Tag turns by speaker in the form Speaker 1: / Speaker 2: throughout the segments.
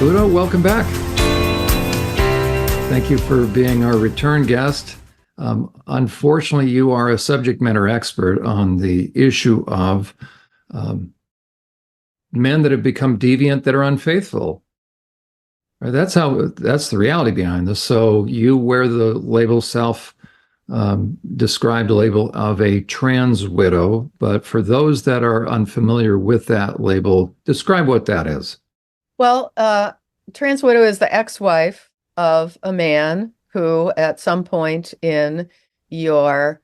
Speaker 1: Udo, welcome back. Thank you for being our return guest. Unfortunately, you are a subject matter expert on the issue of men that have become deviant that are unfaithful. Right, that's the reality behind this. So you wear the label described label of a trans widow, but for those that are unfamiliar with that label, describe what that is.
Speaker 2: Well, trans widow is the ex-wife of a man who, at some point in your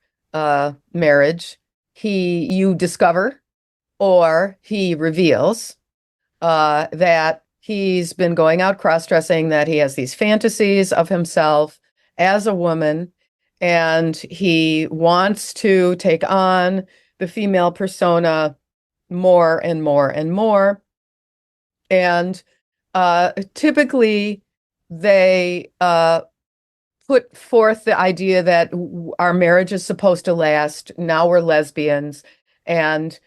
Speaker 2: marriage, you discover or he reveals that he's been going out cross-dressing, that he has these fantasies of himself as a woman, and he wants to take on the female persona more and more and more. And typically they put forth the idea that our marriage is supposed to last. Now we're lesbians. And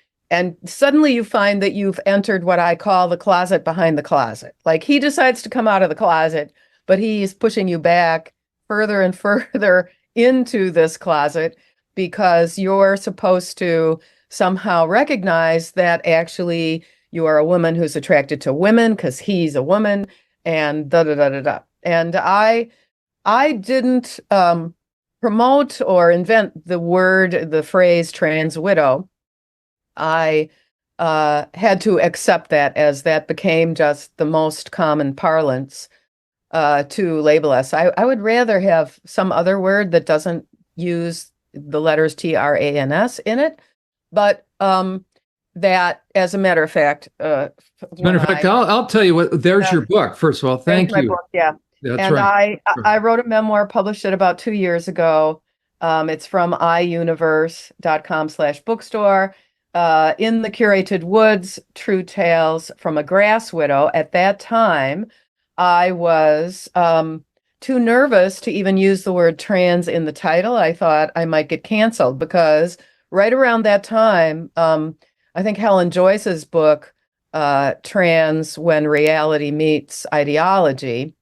Speaker 2: suddenly you find that you've entered what I call the closet behind the closet. Like, he decides to come out of the closet, but he's pushing you back further and further into this closet because you're supposed to somehow recognize that actually you are a woman who's attracted to women because he's a woman, and da da da da da. And I didn't promote or invent the phrase trans widow. I had to accept that as that became just the most common parlance to label us. I would rather have some other word that doesn't use the letters TRANS in it, but that, as a matter of fact,
Speaker 1: I'll tell you what. There's your book. First of all, thank you.
Speaker 2: My book, yeah,
Speaker 1: that's
Speaker 2: and
Speaker 1: right.
Speaker 2: I wrote a memoir, published it about 2 years ago. It's from iuniverse.com/bookstore. In the Curated Woods: True Tales from a Grass Widow. At that time, I was too nervous to even use the word trans in the title. I thought I might get canceled because right around that time, I think Helen Joyce's book, Trans When Reality Meets Ideology,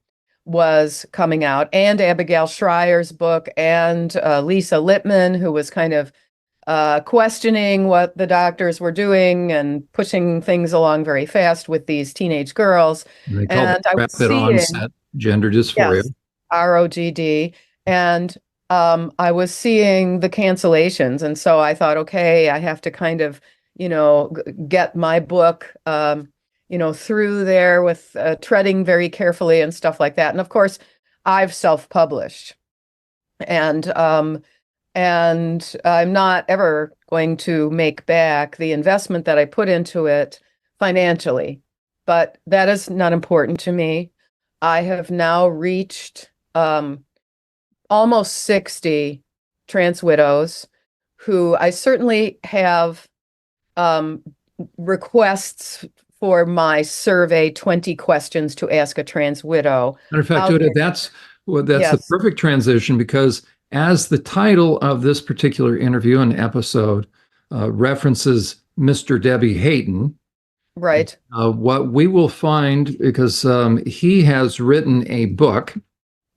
Speaker 2: was coming out, and Abigail Schreier's book, and Lisa Littman, who was kind of questioning what the doctors were doing and pushing things along very fast with these teenage girls.
Speaker 1: And they call it rapid onset gender dysphoria.
Speaker 2: Yes, ROGD. And I was seeing the cancellations. And so I thought, okay, I have to kind of, get my book, through there with treading very carefully and stuff like that. And of course, I've self-published. And I'm not ever going to make back the investment that I put into it financially, but that is not important to me. I have now reached almost 60 trans widows who I certainly have requests for my survey, 20 questions to ask a trans widow.
Speaker 1: Matter of fact, Uda, that's
Speaker 2: Yes.
Speaker 1: The perfect transition, because as the title of this particular interview and episode references Mr. Debbie Hayton,
Speaker 2: right?
Speaker 1: What we will find, because he has written a book,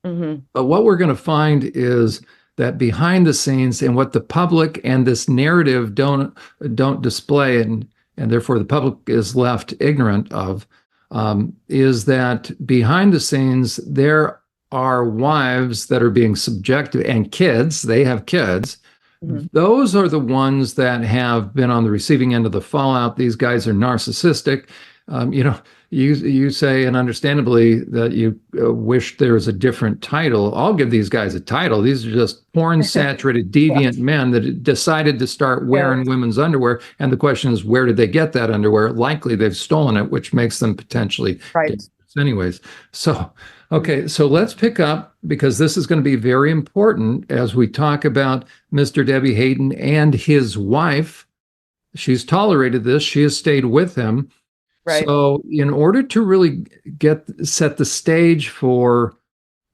Speaker 1: but what we're going to find is that behind the scenes, and what the public and this narrative don't display, and therefore the public is left ignorant of, is that behind the scenes there are wives that are being subjected, and kids, they have kids. Those are the ones that have been on the receiving end of the fallout. These guys are narcissistic. You say, and understandably, that you wish there was a different title. I'll give these guys a title. These are just porn-saturated, deviant men that decided to start wearing women's underwear. And the question is, where did they get that underwear? Likely they've stolen it, which makes them potentially dangerous anyways. So, okay, so let's pick up, because this is going to be very important as we talk about Mr. Debbie Hayton and his wife. She's tolerated this. She has stayed with him.
Speaker 2: Right.
Speaker 1: So in order to really set the stage for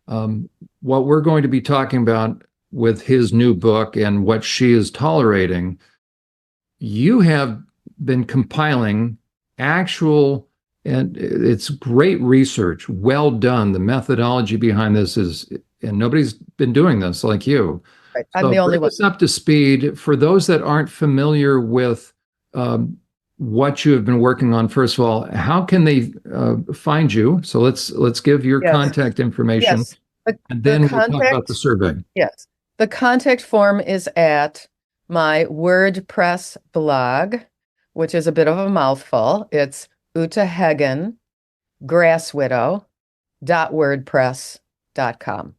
Speaker 1: what we're going to be talking about with his new book and what she is tolerating, you have been compiling actual And it's great research, well done. The methodology behind this is, and nobody's been doing this like you.
Speaker 2: Right. I'm
Speaker 1: So
Speaker 2: the only
Speaker 1: bring
Speaker 2: one.
Speaker 1: us up to speed. For those that aren't familiar with what you have been working on, first of all, how can they find you? So let's give your
Speaker 2: Yes.
Speaker 1: contact information,
Speaker 2: Yes. The,
Speaker 1: and
Speaker 2: the
Speaker 1: then we'll talk about the
Speaker 2: contact,
Speaker 1: survey.
Speaker 2: yes. The contact form is at my WordPress blog, which is a bit of a mouthful. It's Uta Hagen, grasswidow.wordpress.com.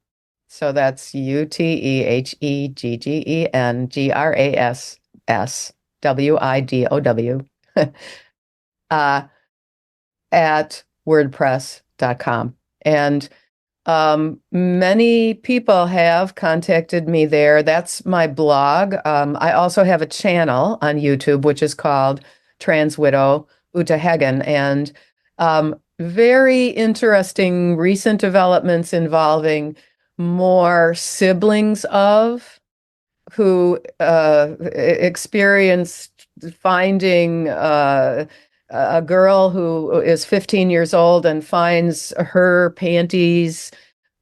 Speaker 2: So that's UTEHEGGENGRASSWIDOW at wordpress.com. And many people have contacted me there. That's my blog. I also have a channel on YouTube, which is called Trans Widow Uta Hagen. And very interesting recent developments involving more siblings of who experienced finding a girl who is 15 years old and finds her panties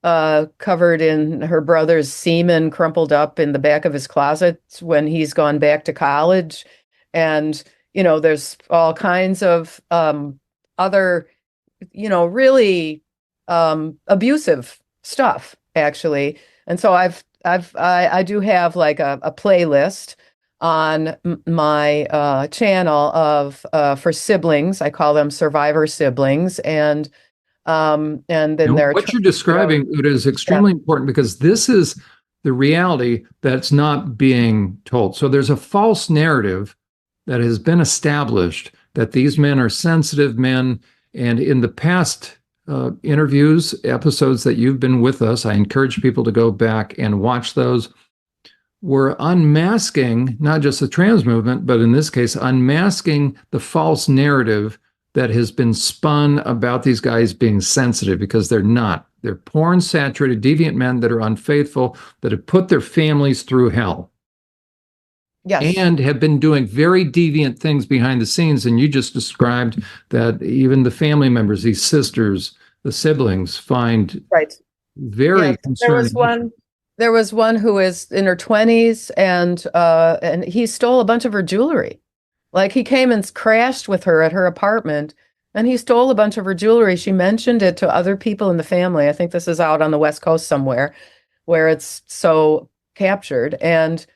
Speaker 2: covered in her brother's semen, crumpled up in the back of his closet when he's gone back to college. And, there's all kinds of other, really abusive stuff, actually. And so I do have like a playlist on my channel of for siblings. I call them survivor siblings, and then there are
Speaker 1: What you're describing, Uta, is extremely important, because this is the reality that's not being told. So there's a false narrative that has been established that these men are sensitive men. And in the past interviews, episodes that you've been with us, I encourage people to go back and watch those. We're unmasking not just the trans movement, but in this case, unmasking the false narrative that has been spun about these guys being sensitive, because they're not. They're porn-saturated, deviant men that are unfaithful, that have put their families through hell.
Speaker 2: Yes.
Speaker 1: And have been doing very deviant things behind the scenes. And you just described that even the family members, these sisters, the siblings, find very concerning.
Speaker 2: There was one who is in her 20s, and he stole a bunch of her jewelry. Like, he came and crashed with her at her apartment, and he stole a bunch of her jewelry. She mentioned it to other people in the family. I think this is out on the West Coast somewhere where it's so captured. And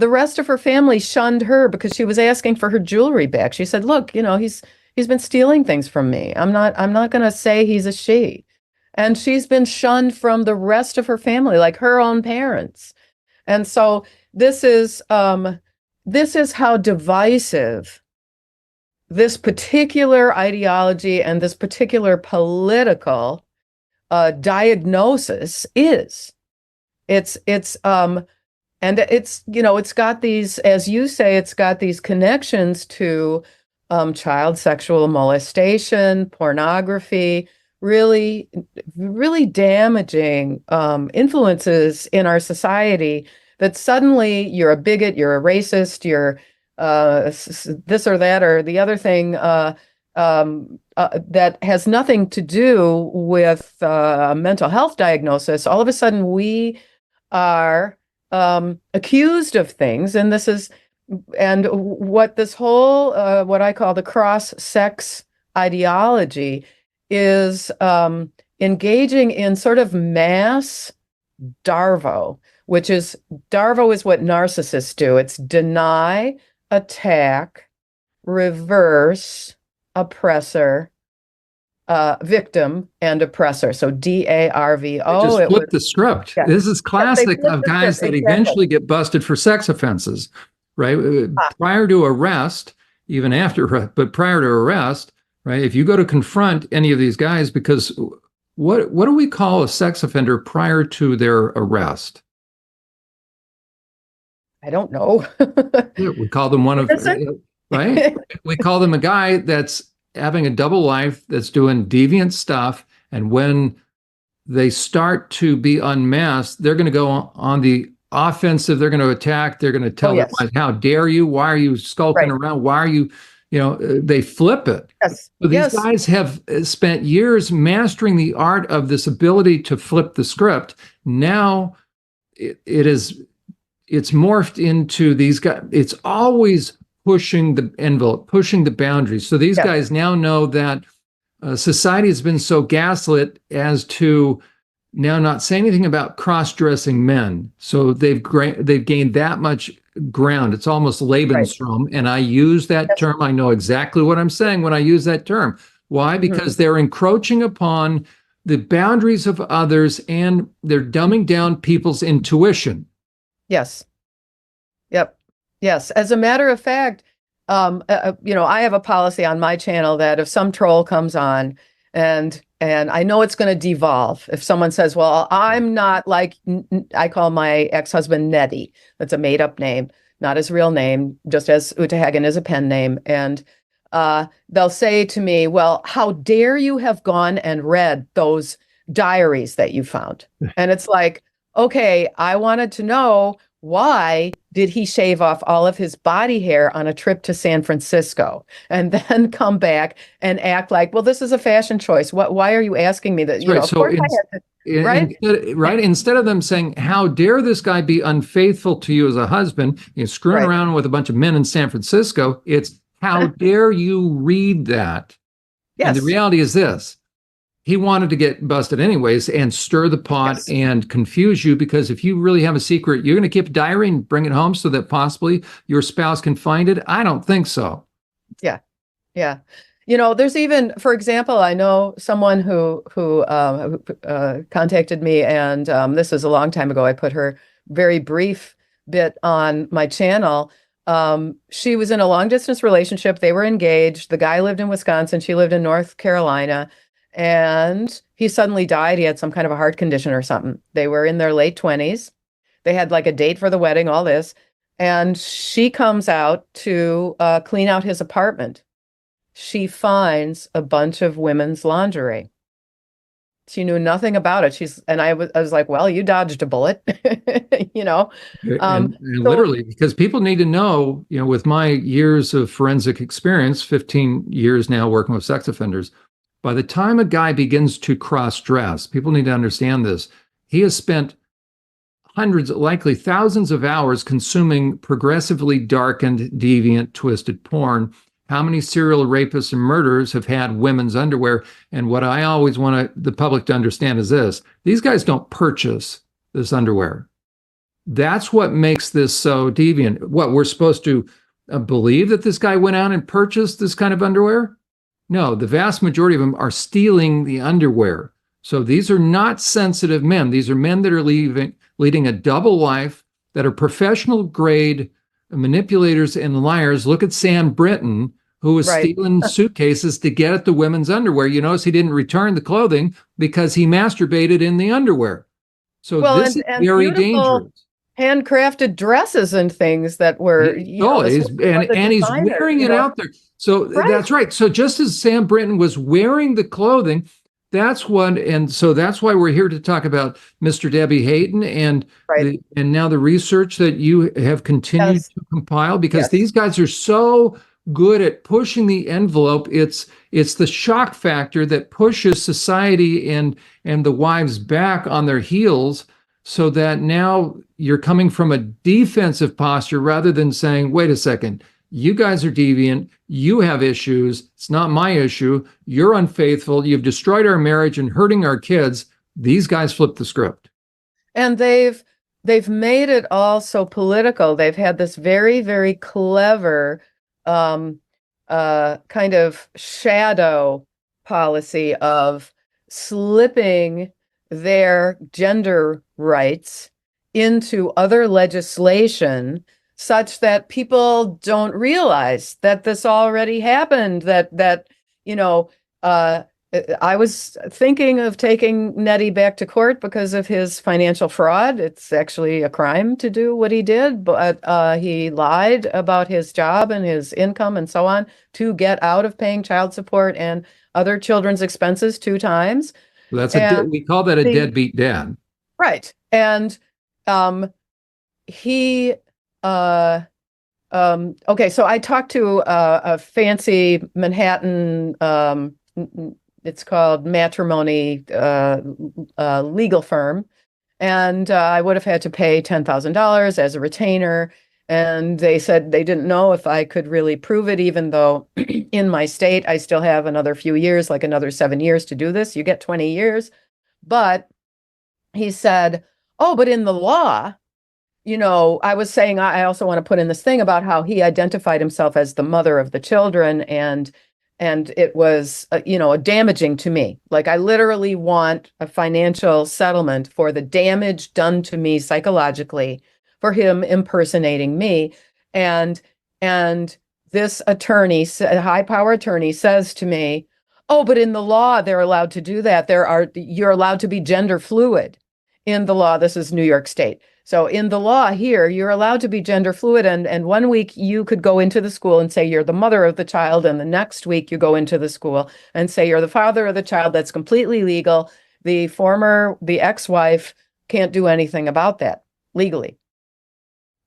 Speaker 2: the rest of her family shunned her because she was asking for her jewelry back. She said, "Look, he's been stealing things from me. I'm not going to say he's a she." And she's been shunned from the rest of her family, like her own parents. And so this is how divisive this particular ideology and this particular political diagnosis is. And it's got these, as you say, it's got these connections to child sexual molestation, pornography, really, really damaging influences in our society, that suddenly you're a bigot, you're a racist, you're this or that or the other thing that has nothing to do with mental health diagnosis. All of a sudden we are accused of things, and what this whole what I call the cross-sex ideology is engaging in sort of mass Darvo, Darvo is what narcissists do. It's deny, attack, reverse, oppressor, victim, and oppressor. So DARVO.
Speaker 1: Just flip the script. Yeah. This is classic of guys that eventually get busted for sex offenses, right? Prior to arrest, even after, but prior to arrest, right? If you go to confront any of these guys, because what do we call a sex offender prior to their arrest?
Speaker 2: I don't know.
Speaker 1: We call them one of, right? We call them a guy that's having a double life, that's doing deviant stuff. And when they start to be unmasked, they're going to go on the offensive. They're going to attack. They're going to tell them, how dare you? Why are you skulking around? Why are you they flip it.
Speaker 2: Yes.
Speaker 1: So these
Speaker 2: Yes.
Speaker 1: guys have spent years mastering the art of this ability to flip the script. Now it's morphed into these guys. It's always pushing the envelope, pushing the boundaries. So these guys now know that society has been so gaslit as to now not say anything about cross-dressing men. So they've gained that much ground. It's almost Lebensraum. Right. And I use that term. I know exactly what I'm saying when I use that term. Why? Because they're encroaching upon the boundaries of others, and they're dumbing down people's intuition.
Speaker 2: Yes. Yep. Yes. As a matter of fact, I have a policy on my channel that if some troll comes on and I know it's going to devolve. If someone says, well, I'm not like, I call my ex-husband Nettie. That's a made-up name, not his real name, just as Uta Hagen is a pen name. And they'll say to me, well, how dare you have gone and read those diaries that you found? And it's like, okay, I wanted to know, why did he shave off all of his body hair on a trip to San Francisco and then come back and act like, well, this is a fashion choice? Why are you asking me that?
Speaker 1: Right.
Speaker 2: Of course I had to, right?
Speaker 1: Right. Instead of them saying, how dare this guy be unfaithful to you as a husband, screwing around with a bunch of men in San Francisco, it's how dare you read that? Yes. And the reality is this. He wanted to get busted anyways and stir the pot and confuse you, because if you really have a secret, you're going to keep a diary and bring it home so that possibly your spouse can find it. I don't think so.
Speaker 2: Yeah. Yeah. There's even, for example, I know someone who contacted me, and this is a long time ago. I put her very brief bit on my channel. She was in a long distance relationship. They were engaged. The guy lived in Wisconsin. She lived in North Carolina. And he suddenly died. He had some kind of a heart condition or something. They were in their late 20s. They had like a date for the wedding, all this. And she comes out to clean out his apartment. She finds a bunch of women's lingerie. She knew nothing about it. I was like, well, you dodged a bullet,
Speaker 1: And literally, because people need to know, with my years of forensic experience, 15 years now working with sex offenders, by the time a guy begins to cross-dress, people need to understand this. He has spent hundreds, likely thousands of hours consuming progressively darkened, deviant, twisted porn. How many serial rapists and murderers have had women's underwear? And what I always want the public to understand is this. These guys don't purchase this underwear. That's what makes this so deviant. What, we're supposed to believe that this guy went out and purchased this kind of underwear? No, the vast majority of them are stealing the underwear. So these are not sensitive men. These are men that are leading a double life, that are professional grade manipulators and liars. Look at Sam Brinton, who was stealing suitcases to get at the women's underwear. You notice he didn't return the clothing because he masturbated in the underwear. So this is very dangerous.
Speaker 2: Handcrafted dresses and things that were,
Speaker 1: and he's wearing it out there. So that's right. So just as Sam Brinton was wearing the clothing, that's why we're here to talk about Mr. Debbie Hayton and now the research that you have continued to compile, because these guys are so good at pushing the envelope. It's the shock factor that pushes society and the wives back on their heels, so that now you're coming from a defensive posture rather than saying, wait a second, you guys are deviant, you have issues, it's not my issue, you're unfaithful, you've destroyed our marriage and hurting our kids. These guys flip the script.
Speaker 2: And they've made it all so political. They've had this very, very clever kind of shadow policy of slipping their gender rights into other legislation, such that people don't realize that this already happened, that I was thinking of taking Nettie back to court because of his financial fraud. It's actually a crime to do what he did, but he lied about his job and his income and so on to get out of paying child support and other children's expenses 2 times.
Speaker 1: We call that a deadbeat dad.
Speaker 2: Right. And he Okay, so I talked to a fancy Manhattan, it's called Matrimony legal firm, and I would have had to pay $10,000 as a retainer. And they said they didn't know if I could really prove it, even though in my state I still have another few years, like another 7 years to do this. You get 20 years. But he said, oh, but in the law, I was saying I also want to put in this thing about how he identified himself as the mother of the children, and it was damaging to me. Like, I literally want a financial settlement for the damage done to me psychologically for him impersonating me. And this attorney, a high power attorney, says to me, oh, but in the law they're allowed to do that. You're allowed to be gender fluid in the law. This is New York State. So in the law here, you're allowed to be gender fluid. And 1 week you could go into the school and say you're the mother of the child. And the next week you go into the school and say you're the father of the child. That's completely legal. The ex-wife can't do anything about that legally.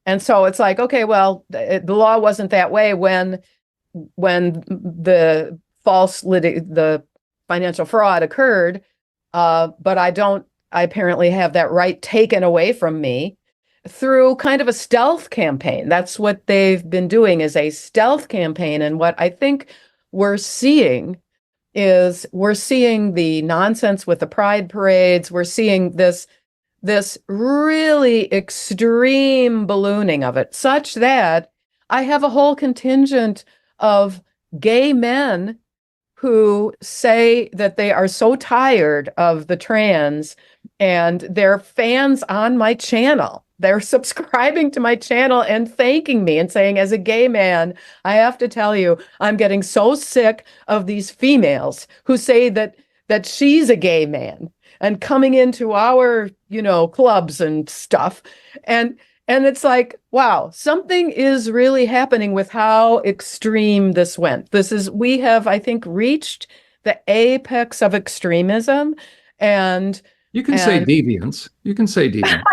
Speaker 2: And so it's like, okay, well, the law wasn't that way when the the financial fraud occurred. But I apparently have that right taken away from me through kind of a stealth campaign. That's what they've been doing, is a stealth campaign. And what I think we're seeing the nonsense with the pride parades. We're seeing this really extreme ballooning of it, such that I have a whole contingent of gay men who say that they are so tired of the trans, and they're fans on my channel. They're subscribing to my channel and thanking me and saying, as a gay man, I have to tell you, I'm getting so sick of these females who say that she's a gay man and coming into our, clubs and stuff. And it's like, wow, something is really happening with how extreme this went. We have, I think, reached the apex of extremism. And
Speaker 1: you can say deviance. You can say deviant.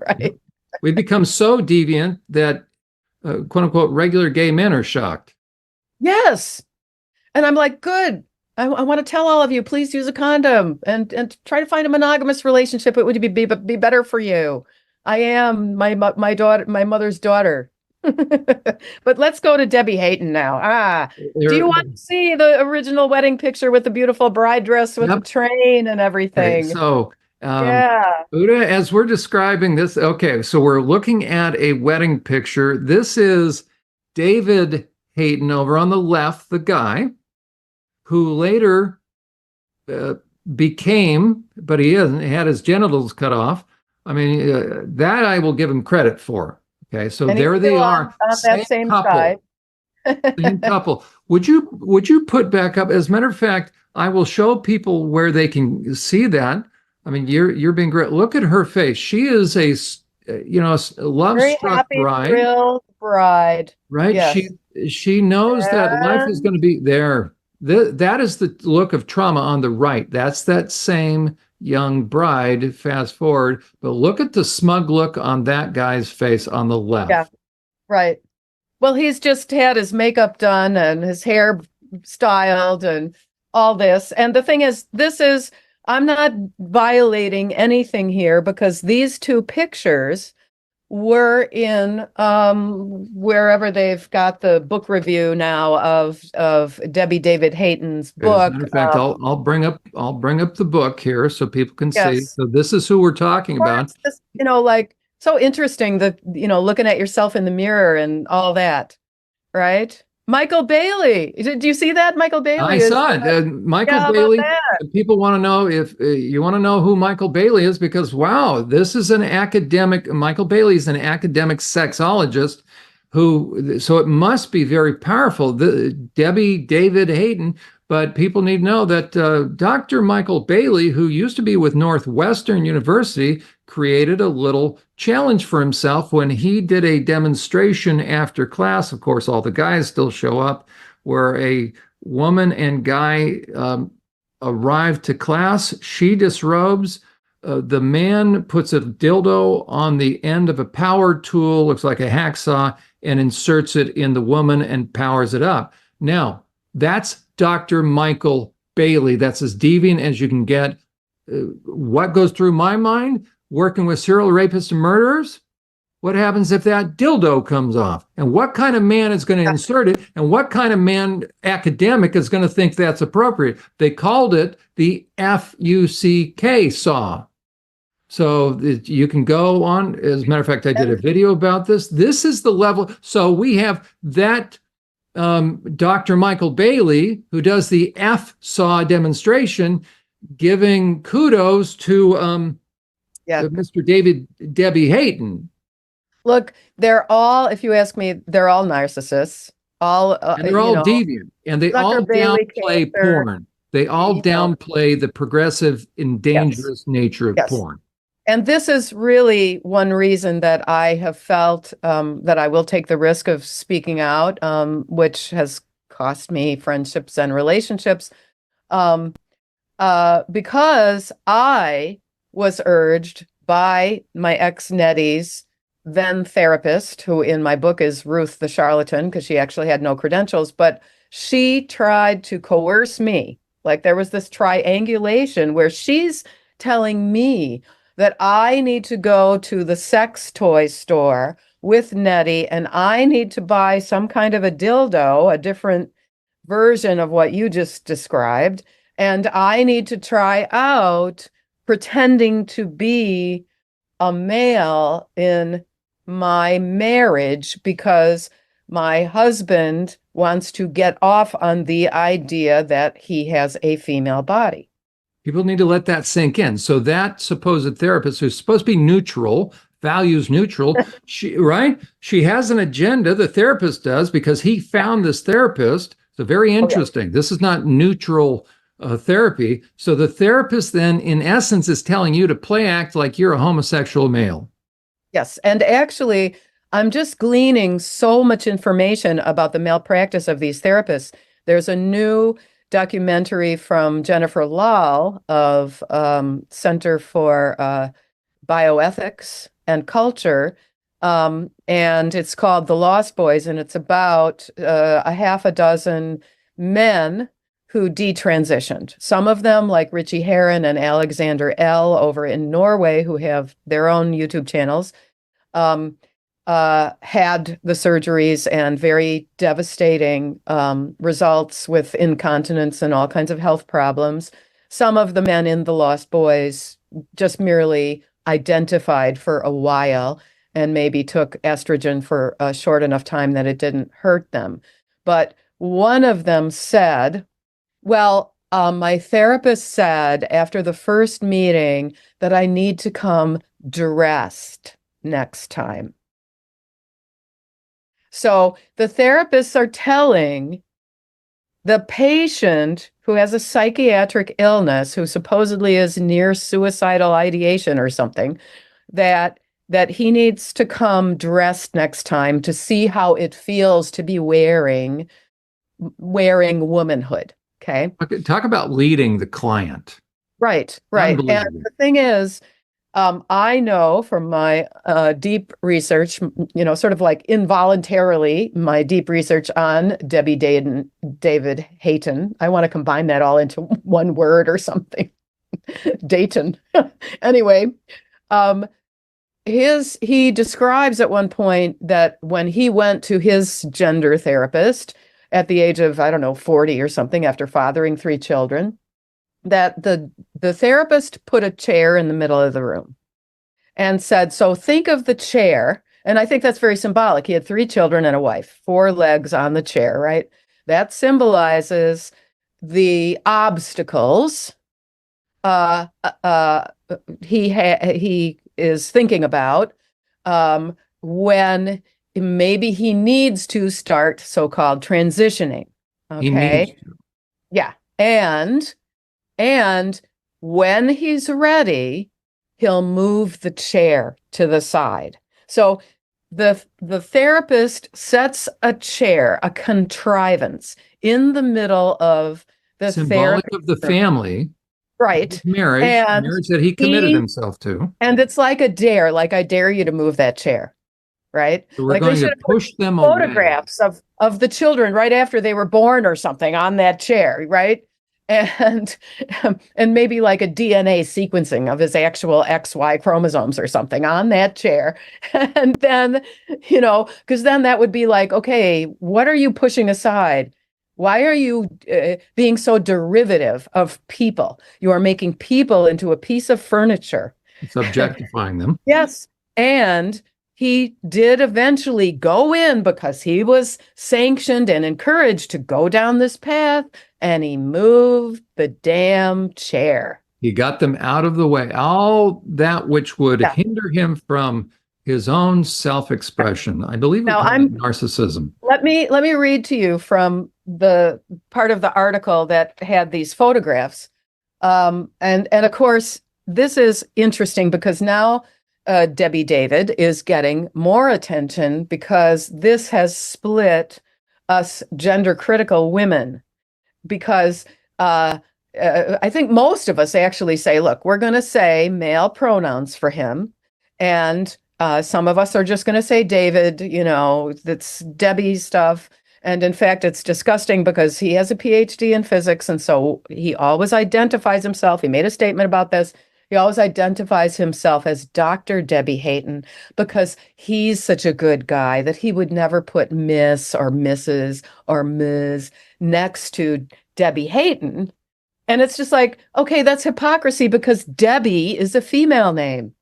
Speaker 2: Right.
Speaker 1: We become so deviant that, quote unquote, regular gay men are shocked.
Speaker 2: Yes. And I'm like, good. I want to tell all of you, please use a condom and try to find a monogamous relationship. It would be better for you. I am my mother's daughter. But let's go to Debbie Hayton now. Do you want to see the original wedding picture with the beautiful bride dress with the train and everything?
Speaker 1: Okay, so Uda, as we're describing this, okay, so we're looking at a wedding picture. This is David Hayton over on the left, the guy who later became, but he had his genitals cut off. I mean, that I will give him credit for. Okay, so
Speaker 2: and
Speaker 1: there they are.
Speaker 2: On that same couple. Side.
Speaker 1: Same couple. Would you put back up? As a matter of fact, I will show people where they can see that. I mean, you're being great. Look at her face. She is a love-struck bride.
Speaker 2: Thrilled bride.
Speaker 1: Right? Yes. She knows that life is going to be there. That is the look of trauma on the right. That's that same young bride, fast forward. But look at the smug look on that guy's face on the left.
Speaker 2: Yeah, right. Well, he's just had his makeup done and his hair styled and all this. And the thing is, I'm not violating anything here, because these two pictures were in wherever they've got the book review now of David Hayton's book.
Speaker 1: As a matter of fact, I'll bring up the book here so people can see. So this is who we're talking about.
Speaker 2: Just, like, so interesting that looking at yourself in the mirror and all that, right? Michael Bailey. Did you see that? Michael Bailey.
Speaker 1: I saw it. Michael Bailey. People want to know if you want to know who Michael Bailey is, because wow, this is an academic. Michael Bailey is an academic sexologist so it must be very powerful. David Hayton. But people need to know that Dr. Michael Bailey, who used to be with Northwestern University, created a little challenge for himself when he did a demonstration after class. Of course, all the guys still show up, where a woman and guy arrive to class. She disrobes. the man puts a dildo on the end of a power tool, looks like a hacksaw, and inserts it in the woman and powers it up. Now, that's Dr. Michael Bailey. That's as deviant as you can get. What goes through my mind working with serial rapists and murderers? What happens if that dildo comes off? And what kind of man is going to insert it? And what kind of man academic is going to think that's appropriate? They called it the FUCK saw. So you can go on. As a matter of fact, I did a video about this. This is the level. So we have that Dr. Michael Bailey, who does the F saw demonstration, giving kudos to Mr. Debbie Hayton.
Speaker 2: Look, they're all, if you ask me, they're all narcissists.
Speaker 1: And they're all deviant. And they all downplay porn. They all downplay the progressive and dangerous nature of porn.
Speaker 2: And this is really one reason that I have felt that I will take the risk of speaking out, which has cost me friendships and relationships, because I was urged by my ex-Nettie's then therapist, who in my book is Ruth the Charlatan, because she actually had no credentials, but she tried to coerce me. Like there was this triangulation where she's telling me that I need to go to the sex toy store with Nettie and I need to buy some kind of a dildo, a different version of what you just described, and I need to try out pretending to be a male in my marriage because my husband wants to get off on the idea that he has a female body.
Speaker 1: People need to let that sink in. So that supposed therapist, who's supposed to be neutral, values neutral, she has an agenda, the therapist does, because he found this therapist. So very interesting. This is not neutral therapy. So the therapist then, in essence, is telling you to play act like you're a homosexual male.
Speaker 2: Yes. And actually, I'm just gleaning so much information about the malpractice of these therapists. There's a new documentary from Jennifer Lal of Center for Bioethics and Culture, and it's called The Lost Boys, and it's about a half a dozen men who detransitioned. Some of them, like Richie Herron and Alexander L. over in Norway, who have their own YouTube channels, had the surgeries and very devastating results with incontinence and all kinds of health problems. Some of the men in The Lost Boys just merely identified for a while and maybe took estrogen for a short enough time that it didn't hurt them. But one of them said, well, my therapist said after the first meeting that I need to come dressed next time. So the therapists are telling the patient who has a psychiatric illness, who supposedly is near suicidal ideation or something, that he needs to come dressed next time to see how it feels to be wearing womanhood. Okay.
Speaker 1: Talk about leading the client.
Speaker 2: Right. And the thing is, I know from my deep research, sort of like involuntarily, my deep research on David Hayton. I want to combine that all into one word or something. Dayton. Anyway, he describes at one point that when he went to his gender therapist at the age of, 40 or something, after fathering 3 children, that the therapist put a chair in the middle of the room and said, so think of the chair. And I think that's very symbolic. He had 3 children and a wife, 4 legs on the chair, right? That symbolizes the obstacles he is thinking about when maybe he needs to start so-called transitioning. Okay.
Speaker 1: He needs to.
Speaker 2: Yeah. And when he's ready, he'll move the chair to the side. So the therapist sets a chair, a contrivance, in the middle of the
Speaker 1: symbolic of the family.
Speaker 2: Right.
Speaker 1: Marriage,
Speaker 2: And
Speaker 1: marriage that he committed himself to.
Speaker 2: and it's like a dare, like I dare you to move that chair. Right?
Speaker 1: So we're
Speaker 2: Like they
Speaker 1: going
Speaker 2: should
Speaker 1: to
Speaker 2: have put
Speaker 1: push them away.
Speaker 2: photographs of the children right after they were born or something on that chair, right? And and maybe like a DNA sequencing of his actual XY chromosomes or something on that chair. And then, because then that would be like, okay, what are you pushing aside? Why are you being so derivative of people? You are making people into a piece of furniture.
Speaker 1: It's objectifying them.
Speaker 2: Yes. And he did eventually go in because he was sanctioned and encouraged to go down this path, and he moved the damn chair.
Speaker 1: He got them out of the way. All that which would
Speaker 2: Yeah.
Speaker 1: hinder him from his own self-expression. I believe we
Speaker 2: Now
Speaker 1: call it narcissism.
Speaker 2: let me read to you from the part of the article that had these photographs. And of course, this is interesting because now Debbie David is getting more attention because this has split us gender critical women. Because I think most of us actually say, look, we're going to say male pronouns for him. And some of us are just going to say David, that's Debbie stuff. And in fact, it's disgusting because he has a PhD in physics. And so he always identifies himself. He made a statement about this. He always identifies himself as Dr. Debbie Hayton because he's such a good guy that he would never put Miss or Mrs. or Ms. next to Debbie Hayton. And it's just like, okay, that's hypocrisy because Debbie is a female name.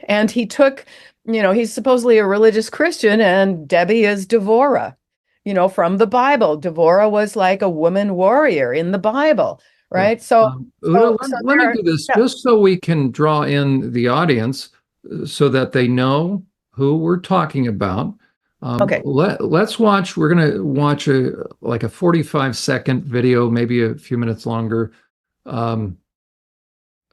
Speaker 2: And he took, he's supposedly a religious Christian, and Debbie is Devorah, from the Bible. Devorah was like a woman warrior in the Bible, right?
Speaker 1: Yeah.
Speaker 2: So,
Speaker 1: Udo, let me do this just so we can draw in the audience so that they know who we're talking about.
Speaker 2: Okay.
Speaker 1: Let's watch. We're going to watch a 45-second video, maybe a few minutes longer.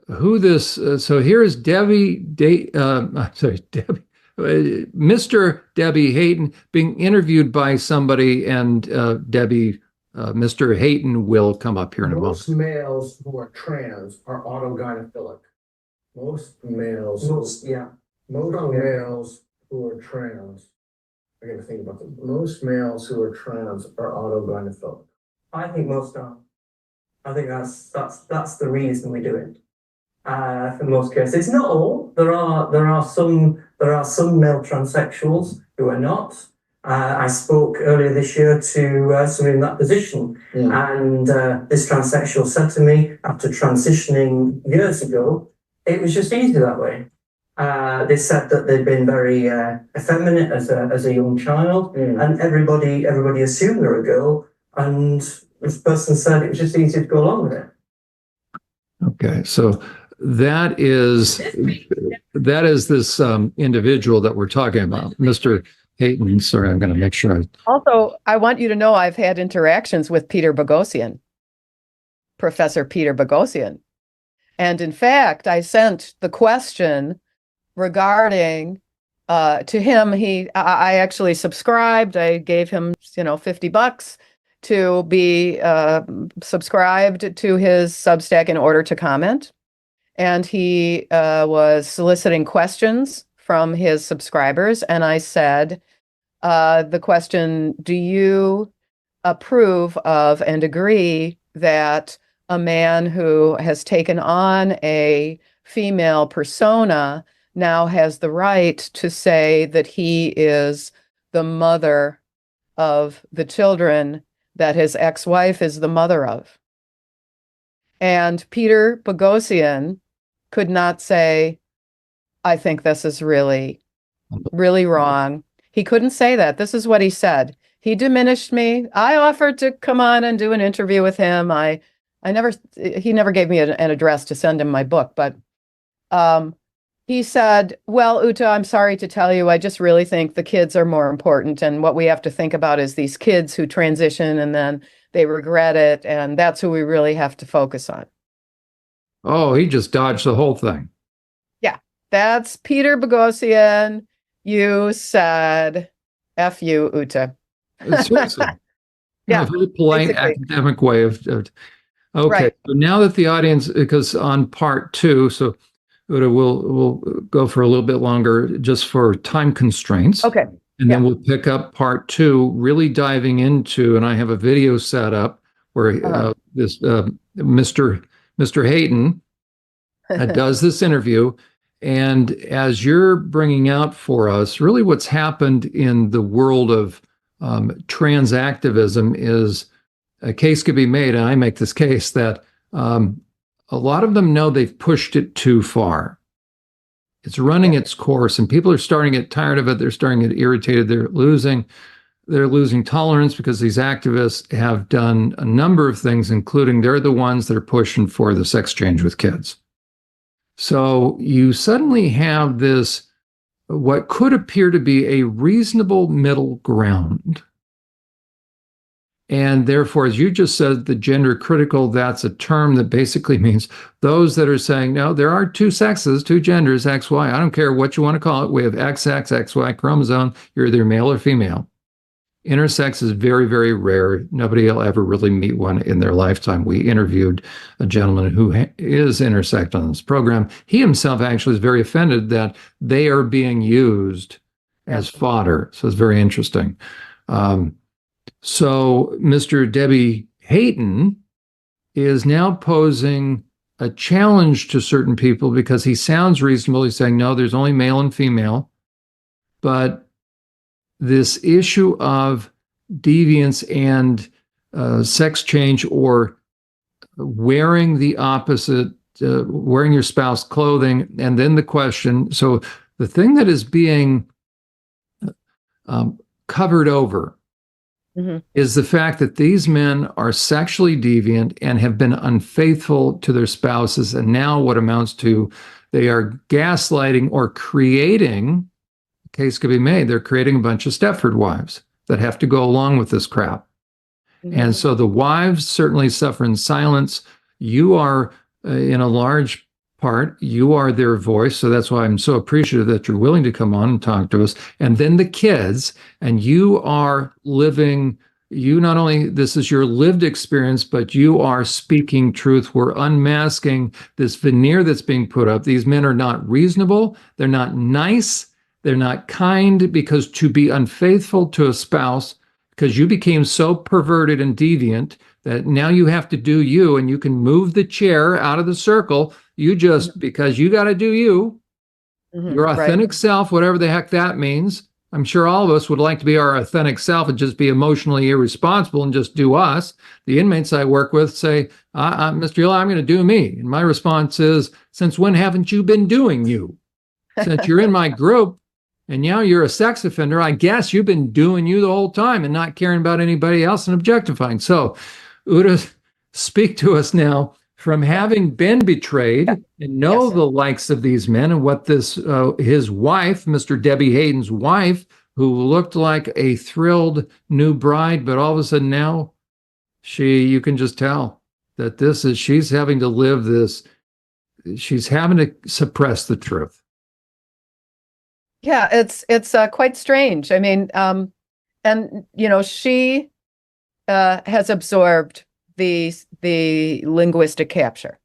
Speaker 1: Who this? So here is Debbie. Sorry, Debbie. Mr. Debbie Hayton being interviewed by somebody, and Debbie, Mr. Hayton will come up here in a moment.
Speaker 3: Most males who are trans are autogynephilic. Most males who are trans. I gotta think about this. Most males who are trans are autogynephilic.
Speaker 4: I think most are. I think that's the reason we do it. For most cases, not all. There are some male transsexuals who are not. I spoke earlier this year to somebody in that position, and this transsexual said to me after transitioning years ago, it was just easy that way. They said that they'd been very effeminate as a young child, and everybody assumed they were a girl, and this person said it was just easy to go along with it.
Speaker 1: Okay, so that is this individual that we're talking about, Mr. Hayton. Sorry, I'm going to make sure.
Speaker 2: Also, I want you to know I've had interactions with Peter Boghossian, Professor Peter Boghossian. And in fact, I sent the question regarding to him. I actually subscribed. I gave him, $50 to be subscribed to his Substack in order to comment. And he was soliciting questions from his subscribers. And I said, the question, do you approve of and agree that a man who has taken on a female persona now has the right to say that he is the mother of the children that his ex-wife is the mother of? And Peter Boghossian could not say, I think this is really, really wrong. He couldn't say that. This is what he said. He diminished me. I offered to come on and do an interview with him. He never gave me an address to send him my book, but he said, well, Uta, I'm sorry to tell you, I just really think the kids are more important. And what we have to think about is these kids who transition and then they regret it. And that's who we really have to focus on.
Speaker 1: Oh, he just dodged the whole thing.
Speaker 2: Yeah, that's Peter Boghossian. You said, F you, Uta.
Speaker 1: Seriously.
Speaker 2: Yeah,
Speaker 1: a very polite
Speaker 2: basically.
Speaker 1: academic way of Okay.
Speaker 2: Right.
Speaker 1: So now that the audience, because on part two, so Uda, we'll go for a little bit longer just for time constraints.
Speaker 2: Okay.
Speaker 1: And then
Speaker 2: Yeah.
Speaker 1: we'll pick up part two, really diving into, and I have a video set up where this Mr. Hayton does this interview. And as you're bringing out for us, really what's happened in the world of trans activism is a case could be made, and I make this case that a lot of them know they've pushed it too far. It's running its course, and people are starting to get tired of it. They're starting to get irritated. They're losing tolerance because these activists have done a number of things, including they're the ones that are pushing for the sex change with kids. So you suddenly have this, what could appear to be a reasonable middle ground. And therefore, as you just said, the gender critical, that's a term that basically means those that are saying, no, there are two sexes, two genders, XY. I don't care what you want to call it. We have XX, XY chromosome. You're either male or female. Intersex is very, very rare. Nobody will ever really meet one in their lifetime. We interviewed a gentleman who is intersect on this program. He himself actually is very offended that they are being used as fodder. So it's very interesting. So Mr. Debbie Hayton is now posing a challenge to certain people because he sounds reasonable. He's saying, no, there's only male and female. But this issue of deviance and sex change or wearing the opposite, wearing your spouse's clothing, and then the question, so the thing that is being covered over is the fact that these men are sexually deviant and have been unfaithful to their spouses. And now what amounts to they are gaslighting or creating, a case could be made, they're creating a bunch of Stepford wives that have to go along with this crap. And so the wives certainly suffer in silence. You are, in a large part, you are their voice. So that's why I'm so appreciative that you're willing to come on and talk to us. And then the kids, and you are living, you not only, this is your lived experience, but you are speaking truth. We're unmasking this veneer that's being put up. These men are not reasonable. They're not nice. They're not kind, because to be unfaithful to a spouse, because you became so perverted and deviant that now you have to do you, and you can move the chair out of the circle. You just, because you got to do you, your authentic self, whatever the heck that means. I'm sure all of us would like to be our authentic self and just be emotionally irresponsible and just do us. The inmates I work with say, Mr. Yula, I'm going to do me. And my response is, since when haven't you been doing you? Since you're in my group, and now you're a sex offender, I guess you've been doing you the whole time and not caring about anybody else and objectifying. So, Uda, speak to us now from having been betrayed and know the likes of these men and what this, his wife, Mr. Debbie Hayton's wife, who looked like a thrilled new bride, but all of a sudden now you can just tell that she's having to live this, she's having to suppress the truth.
Speaker 2: Yeah, it's quite strange. I mean, and she has absorbed the linguistic capture.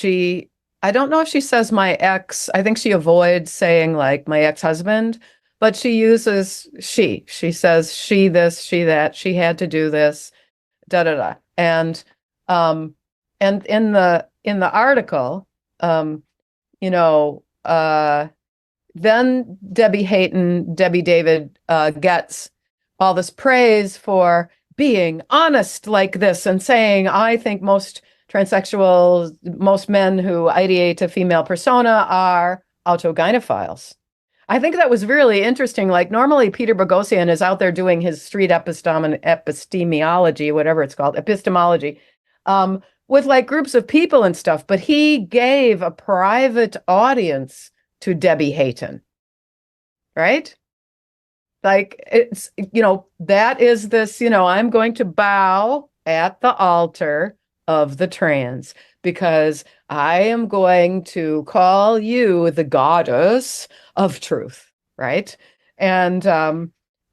Speaker 2: I don't know if she says my ex. I think she avoids saying like my ex-husband, but she uses she. She says she this, she that. She had to do this, da da da. And in the article, then Debbie Hayton, Debbie David gets all this praise for being honest like this and saying, I think most transsexuals, most men who ideate a female persona are autogynephiles. I think that was really interesting. Like normally Peter Boghossian is out there doing his street epistemology, whatever it's called, epistemology, with like groups of people and stuff, but he gave a private audience to Debbie Hayton, right? Like it's, that is this, I'm going to bow at the altar of the trans because I am going to call you the goddess of truth, right? And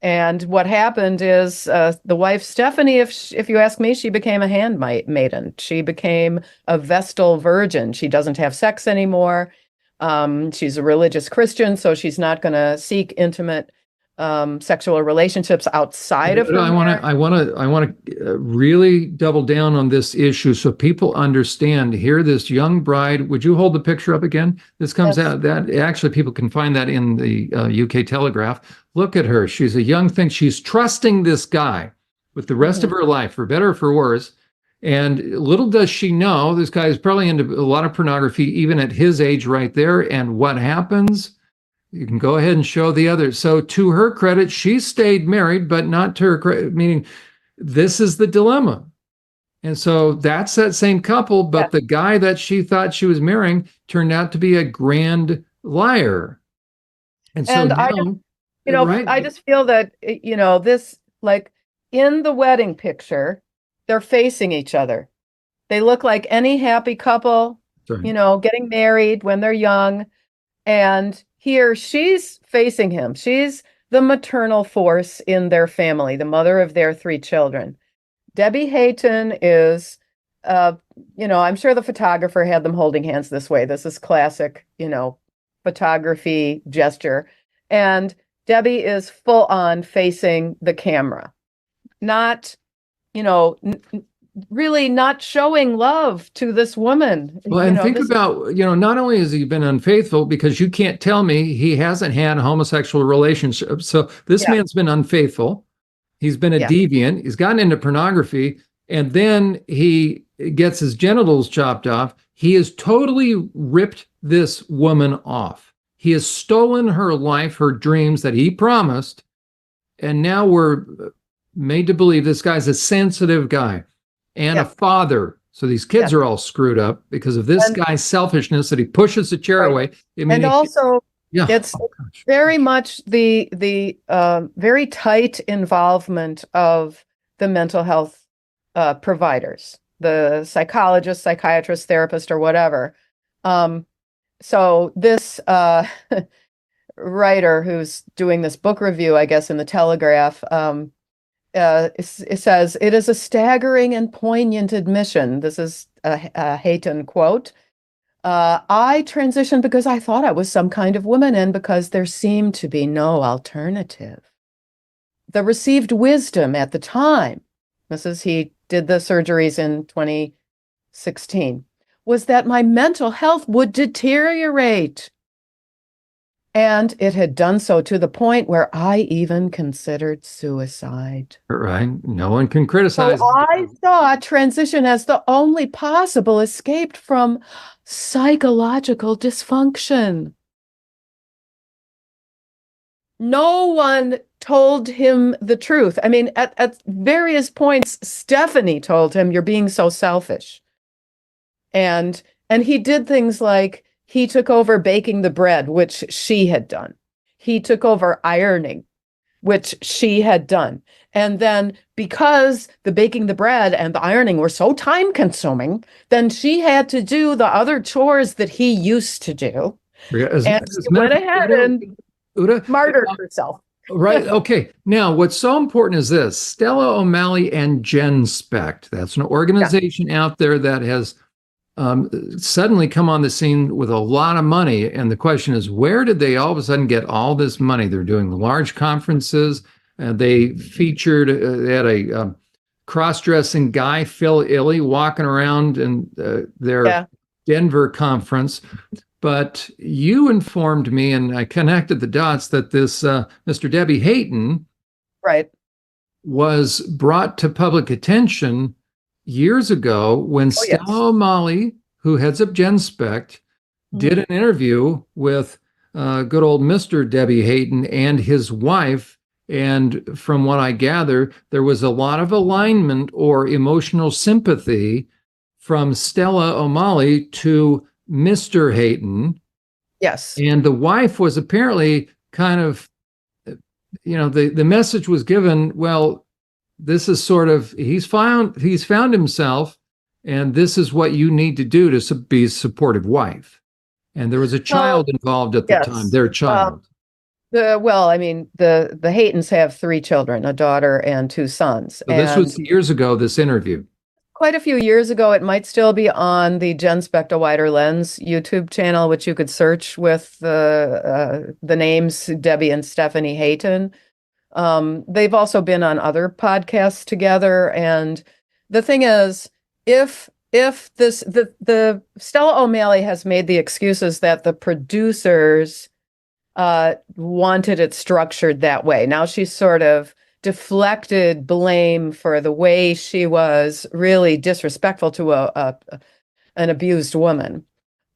Speaker 2: And what happened is the wife, Stephanie, if you ask me, she became a handmaiden. She became a Vestal virgin. She doesn't have sex anymore. She's a religious Christian, so she's not going to seek intimate sexual relationships outside of her marriage.
Speaker 1: I want to really double down on this issue so people understand. Here, this young bride. Would you hold the picture up again? This comes
Speaker 2: Yes.
Speaker 1: out that actually people can find that in the UK Telegraph. Look at her. She's a young thing. She's trusting this guy with the rest of her life, for better or for worse. And little does she know, this guy is probably into a lot of pornography, even at his age right there. And what happens? You can go ahead and show the others. So to her credit, she stayed married, but not to her credit, meaning this is the dilemma. And so that's that same couple, but the guy that she thought she was marrying turned out to be a grand liar. And so now,
Speaker 2: I just feel that, this, like in the wedding picture, they're facing each other. They look like any happy couple, getting married when they're young. And here she's facing him. She's the maternal force in their family, the mother of their 3 children. Debbie Hayton is, I'm sure the photographer had them holding hands this way. This is classic, photography gesture. And Debbie is full on facing the camera, not, really not showing love to this woman.
Speaker 1: Well, and think about, not only has he been unfaithful, because you can't tell me he hasn't had homosexual relationships. So this man's been unfaithful. He's been a deviant. He's gotten into pornography, and then he gets his genitals chopped off. He has totally ripped this woman off. He has stolen her life, her dreams that he promised. And now we're made to believe this guy's a sensitive guy and a father. So these kids are all screwed up because of this guy's selfishness that he pushes the chair away.
Speaker 2: It's very much the very tight involvement of the mental health providers, the psychologist, psychiatrist, therapist, or whatever. So this writer who's doing this book review, I guess, in the Telegraph, it says, "It is a staggering and poignant admission." This is a Hayton quote. "I transitioned because I thought I was some kind of woman and because there seemed to be no alternative. The received wisdom at the time," he did the surgeries in 2016, "was that my mental health would deteriorate. And it had done so to the point where I even considered suicide."
Speaker 1: Right. No one can criticize.
Speaker 2: So I saw transition as the only possible escape from psychological dysfunction. No one told him the truth. I mean, at various points, Stephanie told him, "You're being so selfish." And he did things like, he took over baking the bread, which she had done. He took over ironing, which she had done. And then because the baking the bread and the ironing were so time consuming, then she had to do the other chores that he used to do. And she went ahead and martyred herself.
Speaker 1: Right. Okay. Now, what's so important is this: Stella O'Malley and GenSpect. That's an organization out there that has suddenly come on the scene with a lot of money. And the question is, where did they all of a sudden get all this money? They're doing large conferences. They featured, they had a cross-dressing guy, Phil Illey, walking around in their Denver conference. But you informed me, and I connected the dots, that this Mr. Debbie Hayton was brought to public attention years ago when Stella O'Malley, who heads up GenSpect, did an interview with good old Mr. Debbie Hayton and his wife. And from what I gather, there was a lot of alignment or emotional sympathy from Stella O'Malley to Mr. Hayton.
Speaker 2: Yes.
Speaker 1: And the wife was apparently kind of, the message was given, well, this is sort of, he's found himself, and this is what you need to do to be a supportive wife. And there was a child involved at the time, their child.
Speaker 2: Well, I mean, the Haytons have 3 children, a daughter and 2 sons.
Speaker 1: So this was
Speaker 2: And
Speaker 1: years ago, this interview.
Speaker 2: quite a few years ago, it might still be on the Jen Specht A Wider Lens YouTube channel, which you could search with the names Debbie and Stephanie Hayton. They've also been on other podcasts together. And the thing is, if the Stella O'Malley has made the excuses that the producers wanted it structured that way. Now she's sort of deflected blame for the way she was really disrespectful to an abused woman,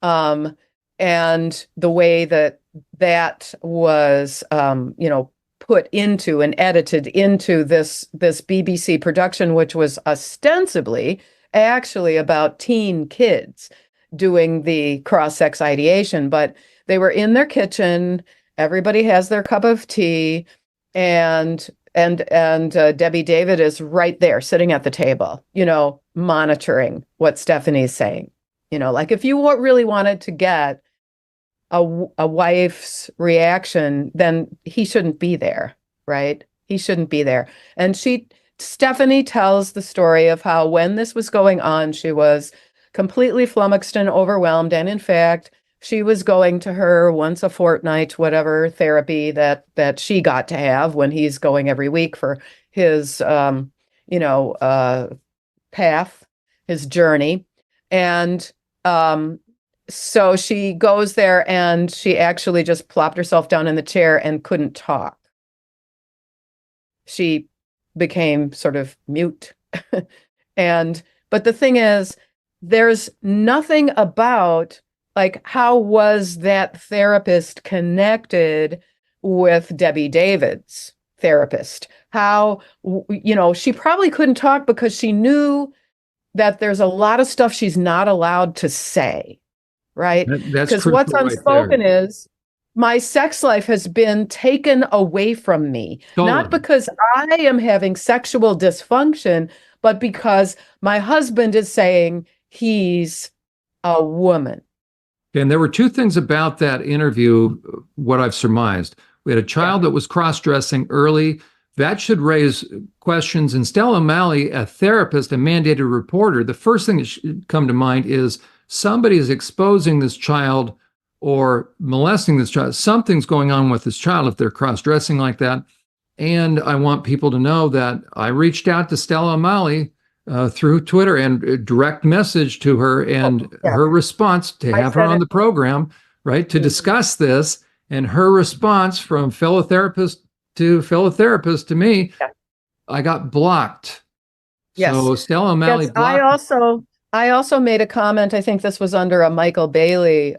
Speaker 2: and the way that was, put into and edited into this BBC production, which was ostensibly actually about teen kids doing the cross-sex ideation, but they were in their kitchen. Everybody has their cup of tea, and Debbie David is right there, sitting at the table, monitoring what Stephanie's saying. Like if you really wanted to get a wife's reaction, then he shouldn't be there, right? He shouldn't be there. And Stephanie tells the story of how when this was going on, she was completely flummoxed and overwhelmed, and in fact, she was going to her once a fortnight, whatever therapy that she got to have when he's going every week for his, path, his journey. And so she goes there and she actually just plopped herself down in the chair and couldn't talk. She became sort of mute. But the thing is, there's nothing about, like, how was that therapist connected with Debbie David's therapist? How, she probably couldn't talk because she knew that there's a lot of stuff she's not allowed to say, right?
Speaker 1: That's
Speaker 2: Because what's
Speaker 1: critical right
Speaker 2: unspoken
Speaker 1: there.
Speaker 2: is my sex life has been taken away from me, not
Speaker 1: Stolen.
Speaker 2: because I am having sexual dysfunction, but because my husband is saying he's a woman.
Speaker 1: And there were two things about that interview, what I've surmised. We had a child that was cross-dressing early. That should raise questions. And Stella O'Malley, a therapist, a mandated reporter, the first thing that should come to mind is somebody is exposing this child or molesting this child. Something's going on with this child if they're cross-dressing like that. And I want people to know that I reached out to Stella O'Malley through Twitter and a direct message to her, and her response to have her on the program, right, to discuss this, and her response from fellow therapist to me, I got blocked.
Speaker 2: Yes.
Speaker 1: So Stella O'Malley blocked.
Speaker 2: I also made a comment. I think this was under a Michael Bailey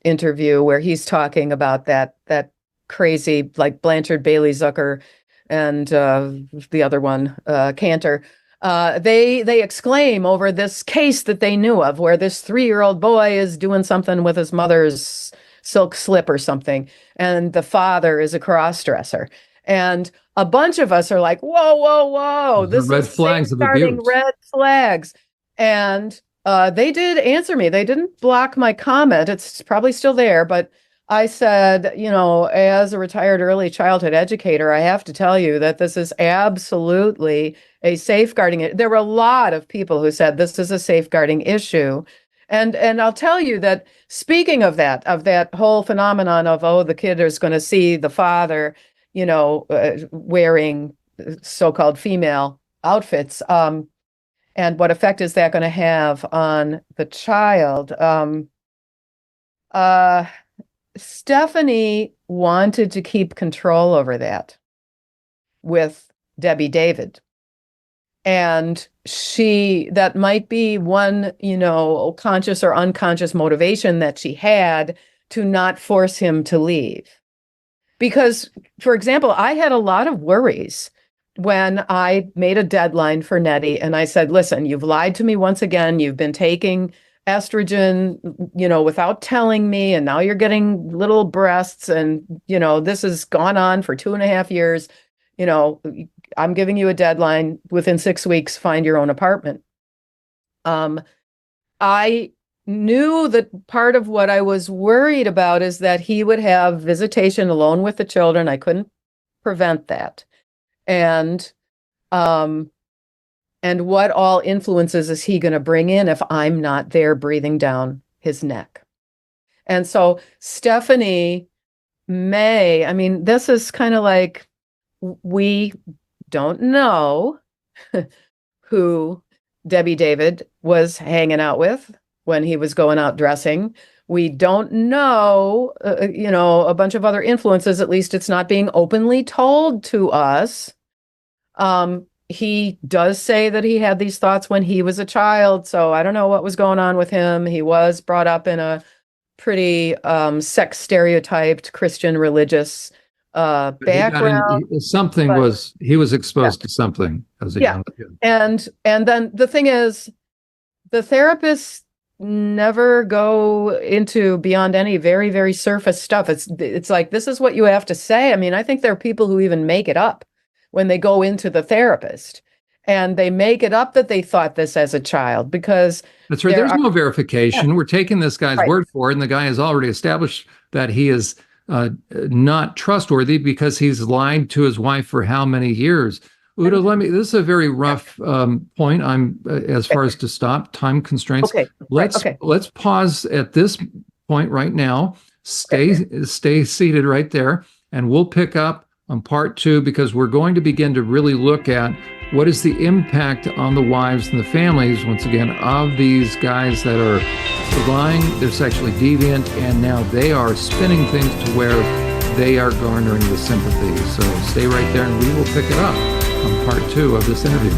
Speaker 2: interview where he's talking about that crazy, like Blanchard, Bailey, Zucker, and the other one, Cantor. They exclaim over this case that they knew of where this 3-year-old boy is doing something with his mother's silk slip or something, and the father is a cross-dresser. And a bunch of us are like, whoa, whoa, whoa, this
Speaker 1: red
Speaker 2: is
Speaker 1: flags of
Speaker 2: safeguarding
Speaker 1: abuse.
Speaker 2: red flags. And they did answer me. They didn't block my comment. It's probably still there, but I said, as a retired early childhood educator, I have to tell you that this is absolutely a safeguarding. There were a lot of people who said this is a safeguarding issue. And I'll tell you that, speaking of that whole phenomenon of, the kid is going to see the father, wearing so-called female outfits, and what effect is that going to have on the child? Stephanie wanted to keep control over that with Debbie David. And that might be one, conscious or unconscious motivation that she had to not force him to leave. Because, for example, I had a lot of worries when I made a deadline for Nettie and I said, listen, you've lied to me once again. You've been taking estrogen, without telling me, and now you're getting little breasts, and, this has gone on for 2.5 years. I'm giving you a deadline. Within 6 weeks, find your own apartment. I knew that part of what I was worried about is that he would have visitation alone with the children. I couldn't prevent that. And what all influences is he going to bring in if I'm not there breathing down his neck? And so Stephanie May, I mean, this is kind of like, we don't know who Debbie David was hanging out with when he was going out dressing. We don't know, a bunch of other influences. At least it's not being openly told to us. He does say that he had these thoughts when he was a child, so I don't know what was going on with him. He was brought up in a pretty sex stereotyped Christian religious background.
Speaker 1: He was exposed to something as a young kid.
Speaker 2: And then the thing is, the therapists never go into beyond any very, very surface stuff. It's like, this is what you have to say. I mean, I think there are people who even make it up when they go into the therapist, and they make it up that they thought this as a child, because
Speaker 1: that's right. There's no verification. We're taking this guy's word for it, and the guy has already established that he is not trustworthy because he's lied to his wife for how many years. Uta, this is a very rough point. As far as to stop time constraints. Let's pause at this point right now. Stay seated right there, and we'll pick up on part 2, because we're going to begin to really look at what is the impact on the wives and the families, once again, of these guys that are lying, they're sexually deviant, and now they are spinning things to where they are garnering the sympathy. So stay right there, and we will pick it up on part 2 of this interview.